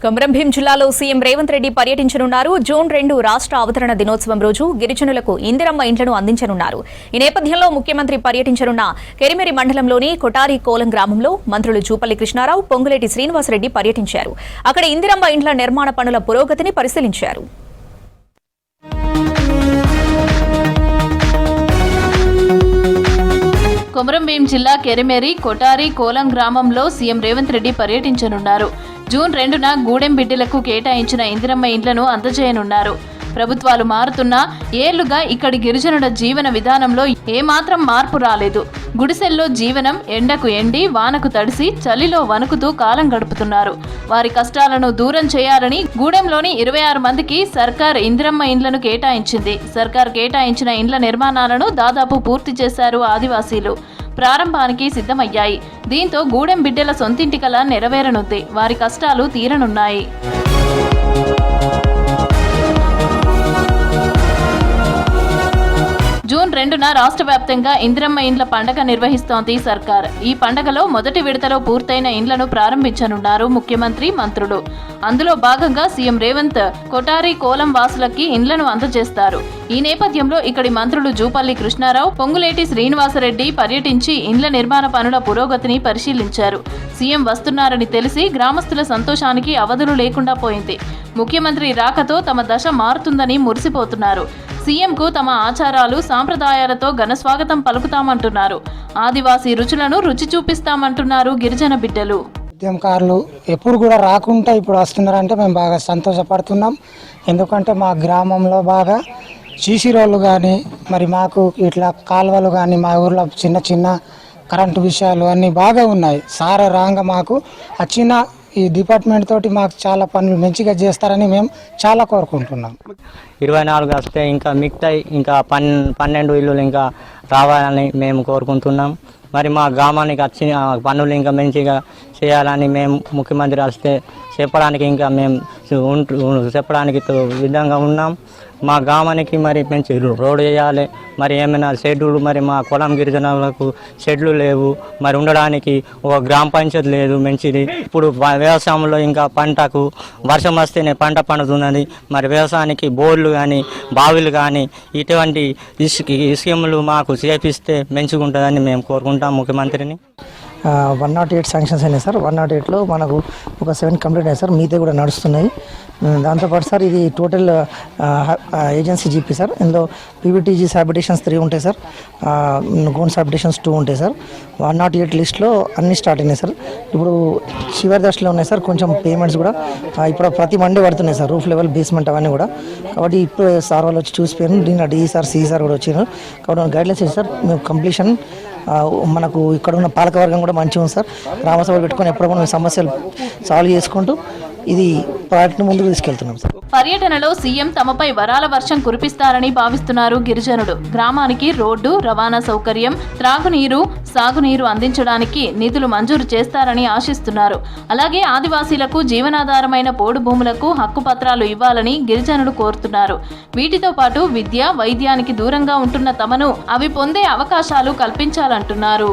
కొమరంభీం జిల్లాలో సీఎం రేవంత్ రెడ్డి పర్యటించనున్నారు. జూన్ 2 రాష్ట్ర అవతరణ దినోత్సవం రోజు గిరిజనులకు ఇందిరమ్మ ఇండ్లను అందించనున్నారు. ఈ నేపథ్యంలో ముఖ్యమంత్రి పర్యటించనున్న కెరిమెరి మండలంలోని కొటారి కోలం గ్రామంలో మంత్రులు జూపల్లి కృష్ణారావు, పొంగులేటి శ్రీనివాసరెడ్డి పర్యటించారు. అక్కడ ఇందిరమ్మ ఇండ్ల నిర్మాణ పనుల పురోగతిని పరిశీలించారు. కొమరంభీం జిల్లా కెరిమెరి కొటారి కోలం గ్రామంలో సీఎం రేవంత్ రెడ్డి పర్యటించనున్నారు. జూన్ 2న గూడెం బిడ్డలకు కేటాయించిన ఇందిరమ్మ ఇండ్లను అందజేయనున్నారు. ప్రభుత్వాలు మారుతున్నా ఏళ్లుగా ఇక్కడి గిరిజనుల జీవన విధానంలో ఏమాత్రం మార్పు రాలేదు. గుడిసెల్లో జీవనం ఎండకు ఎండి, వానకు తడిసి, చలిలో వణుకుతూ కాలం గడుపుతున్నారు. వారి కష్టాలను దూరం చేయాలని గూడెంలోని 26 మందికి సర్కార్ ఇందిరమ్మ ఇండ్లను కేటాయించింది. సర్కార్ కేటాయించిన ఇండ్ల నిర్మాణాలను దాదాపు పూర్తి చేశారు ఆదివాసీలు. ప్రారంభానికి సిద్ధమయ్యాయి. దీంతో గూడెం బిడ్డల సొంతింటి కల నెరవేరనుంది. వారి కష్టాలు తీరనున్నాయి. జూన్ 2న రాష్ట్ర వ్యాప్తంగా ఇందిరమ్మ ఇండ్ల పండగ నిర్వహిస్తోంది సర్కార్. ఈ పండగలో మొదటి విడతలో పూర్తయిన ఇండ్లను ప్రారంభించనున్నారు ముఖ్యమంత్రి, మంత్రులు. అందులో భాగంగా సీఎం రేవంత్ కొటారి కోలం వాసులకి ఇండ్లను అందజేస్తారు. ఈ నేపథ్యంలో ఇక్కడి మంత్రులు జూపల్లి కృష్ణారావు, పొంగులేటి శ్రీనివాసరెడ్డి పర్యటించి ఇండ్ల నిర్మాణ పనుల పురోగతిని పరిశీలించారు. సీఎం వస్తున్నారని తెలిసి గ్రామస్తుల సంతోషానికి అవధులు లేకుండా పోయింది. ముఖ్యమంత్రి రాకతో తమ దశ మారుతుందని మురిసిపోతున్నారు. సీఎంకు తమ ఆచారాలు, సాంప్రదాయాలతో ఘనస్వాగతం పలుకుతామంటున్నారు. ఆదివాసీ రుచులను రుచి చూపిస్తామంటున్నారు గిరిజన బిడ్డలు. ఉద్యమకారులు ఎప్పుడు కూడా రాకుండా ఇప్పుడు వస్తున్నారంటే మేము బాగా సంతోషపడుతున్నాం. ఎందుకంటే మా గ్రామంలో బాగా సీసీ రోడ్లు కానీ, మరి మాకు ఇట్లా కాలువలు కానీ, మా ఊర్లో చిన్న చిన్న కరెంటు విషయాలు అన్నీ బాగా ఉన్నాయి. సార్ రాగా మాకు వచ్చిన ఈ డిపార్ట్మెంట్ తోటి మాకు చాలా పనులు మంచిగా చేస్తారని మేము చాలా కోరుకుంటున్నాం. 24 వస్తే ఇంకా మిగతా ఇంకా 12 ఇల్లులు ఇంకా రావాలని మేము కోరుకుంటున్నాం. మరి మా గ్రామానికి వచ్చిన పనులు ఇంకా మంచిగా చేయాలని మేము ముఖ్యమంత్రి వస్తే చెప్పడానికి ఇంకా మేము చెప్పడానికి విధంగా ఉన్నాం. మా గ్రామానికి మరి మంచి రోడ్డు చేయాలి. మరి ఏమైనా షెడ్యూల్, మరి మా కులం గిరిజనులకు షెడ్లు లేవు, మరి ఉండడానికి ఒక గ్రామ పంచాయతీ లేదు మంచిది. ఇప్పుడు వ్యవసాయంలో ఇంకా పంటకు వర్షం వస్తేనే పంట పండుతున్నది. మరి వ్యవసాయానికి బోర్లు కానీ, బావిలు కానీ ఇటువంటి స్కీములు మాకు చేపిస్తే మంచిగా ఉంటుందని మేము కోరుకుంటాం ముఖ్యమంత్రిని. 108 శాంక్షన్స్ అయినాయి సార్. 108లో మనకు ఒక 7 కంప్లీట్ అయ్యాయి సార్. మిగతా కూడా నడుస్తున్నాయి. దాంతోపాటు సార్ ఇది టోటల్ ఏజెన్సీ జీపీ సార్. ఇందులో పీవీటీజీ హ్యాబిటేషన్స్ 3 ఉంటాయి సార్. గోన్స్ హ్యాబిటేషన్స్ 2 ఉంటాయి సార్. 108 లిస్ట్లో అన్నీ స్టార్ట్ అయినాయి సార్. ఇప్పుడు చివరి దశలో ఉన్నాయి సార్. కొంచెం పేమెంట్స్ కూడా ఇప్పుడు ప్రతి మండే పడుతున్నాయి సార్. రూఫ్ లెవెల్, బేస్మెంట్ అవన్నీ కూడా. కాబట్టి ఇప్పుడు సార్ వాళ్ళు వచ్చి చూసిపోయారు. దీని డిఈ సార్, సిఈ సార్ కూడా వచ్చారు. కాబట్టి గైడ్లైన్స్ ఇచ్చారు సార్. మేము కంప్లీషన్ మనకు ఇక్కడ ఉన్న పాలకవర్గం కూడా మంచిగా ఉంది సార్. గ్రామసభలు పెట్టుకొని ఎప్పుడు కూడా సమస్యలు సాల్వ్ చేసుకుంటూ ఇది ప్రాజెక్టును ముందుకు తీసుకెళ్తున్నాం సార్. పర్యటనలో సీఎం తమపై వరాల వర్షం కురిపిస్తారని భావిస్తున్నారు గిరిజనుడు. గ్రామానికి రోడ్డు, రవాణా సౌకర్యం, త్రాగునీరు, సాగునీరు అందించడానికి నిధులు మంజూరు చేస్తారని ఆశిస్తున్నారు. అలాగే ఆదివాసీలకు జీవనాధారమైన పోడు భూములకు హక్కు పత్రాలు ఇవ్వాలని గిరిజనులు కోరుతున్నారు. వీటితో పాటు విద్య, వైద్యానికి దూరంగా ఉంటున్న తమను అవి పొందే అవకాశాలు కల్పించాలంటున్నారు.